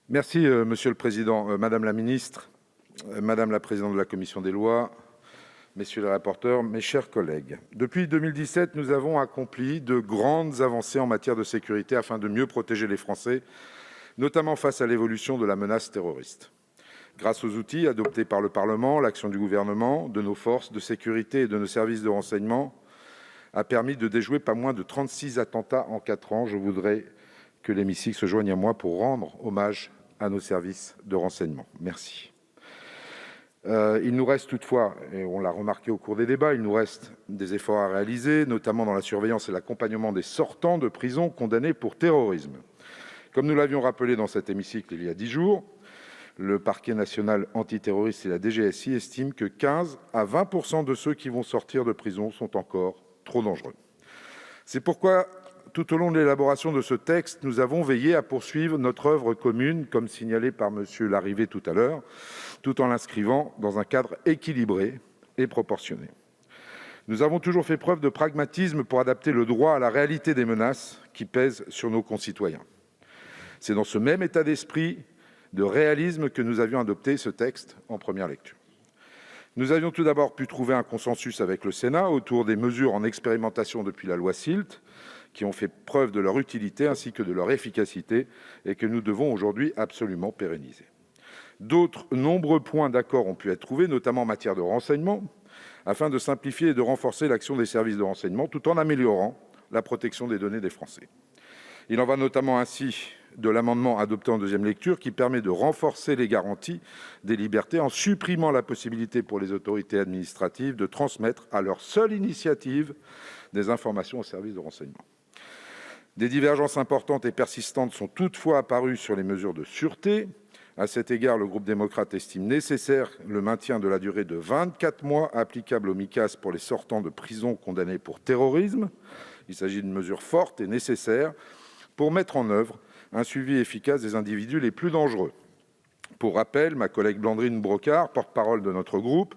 Merci, monsieur le président. Madame la ministre, madame la présidente de la commission des lois, messieurs les rapporteurs, mes chers collègues, depuis 2017, nous avons accompli de grandes avancées en matière de sécurité afin de mieux protéger les Français, notamment face à l'évolution de la menace terroriste. Grâce aux outils adoptés par le Parlement, l'action du gouvernement, de nos forces de sécurité et de nos services de renseignement a permis de déjouer pas moins de 36 attentats en 4 ans. Je voudrais que l'hémicycle se joigne à moi pour rendre hommage à nos services de renseignement. Merci. Il nous reste toutefois, et on l'a remarqué au cours des débats, il nous reste des efforts à réaliser, notamment dans la surveillance et l'accompagnement des sortants de prison condamnés pour terrorisme. Comme nous l'avions rappelé dans cet hémicycle il y a 10 jours, le parquet national antiterroriste et la DGSI estiment que 15 à 20% de ceux qui vont sortir de prison sont encore trop dangereux. C'est pourquoi, tout au long de l'élaboration de ce texte, nous avons veillé à poursuivre notre œuvre commune, comme signalé par M. Larrivé tout à l'heure, tout en l'inscrivant dans un cadre équilibré et proportionné. Nous avons toujours fait preuve de pragmatisme pour adapter le droit à la réalité des menaces qui pèsent sur nos concitoyens. C'est dans ce même état d'esprit de réalisme que nous avions adopté ce texte en première lecture. Nous avions tout d'abord pu trouver un consensus avec le Sénat autour des mesures en expérimentation depuis la loi SILT, qui ont fait preuve de leur utilité ainsi que de leur efficacité et que nous devons aujourd'hui absolument pérenniser. D'autres nombreux points d'accord ont pu être trouvés, notamment en matière de renseignement, afin de simplifier et de renforcer l'action des services de renseignement tout en améliorant la protection des données des Français. Il en va notamment ainsi de l'amendement adopté en deuxième lecture qui permet de renforcer les garanties des libertés en supprimant la possibilité pour les autorités administratives de transmettre à leur seule initiative des informations aux services de renseignement. Des divergences importantes et persistantes sont toutefois apparues sur les mesures de sûreté. À cet égard, le groupe démocrate estime nécessaire le maintien de la durée de 24 mois applicable aux Micas pour les sortants de prison condamnés pour terrorisme. Il s'agit d'une mesure forte et nécessaire pour mettre en œuvre un suivi efficace des individus les plus dangereux. Pour rappel, ma collègue Blandine Brocard, porte-parole de notre groupe,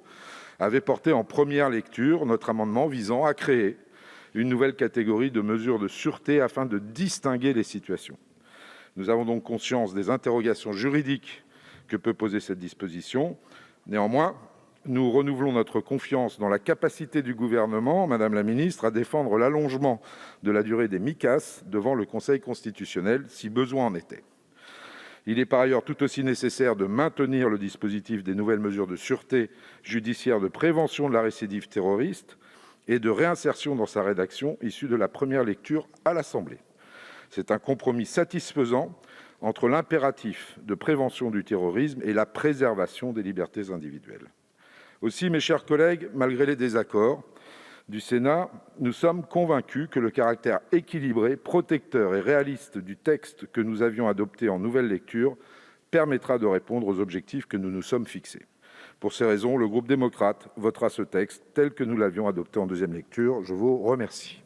avait porté en première lecture notre amendement visant à créer une nouvelle catégorie de mesures de sûreté afin de distinguer les situations. Nous avons donc conscience des interrogations juridiques que peut poser cette disposition. Néanmoins, nous renouvelons notre confiance dans la capacité du Gouvernement, Madame la Ministre, à défendre l'allongement de la durée des Micas devant le Conseil constitutionnel, si besoin en était. Il est par ailleurs tout aussi nécessaire de maintenir le dispositif des nouvelles mesures de sûreté judiciaire de prévention de la récidive terroriste et de réinsertion dans sa rédaction issue de la première lecture à l'Assemblée. C'est un compromis satisfaisant entre l'impératif de prévention du terrorisme et la préservation des libertés individuelles. Aussi, mes chers collègues, malgré les désaccords du Sénat, nous sommes convaincus que le caractère équilibré, protecteur et réaliste du texte que nous avions adopté en nouvelle lecture permettra de répondre aux objectifs que nous nous sommes fixés. Pour ces raisons, le groupe démocrate votera ce texte tel que nous l'avions adopté en deuxième lecture. Je vous remercie.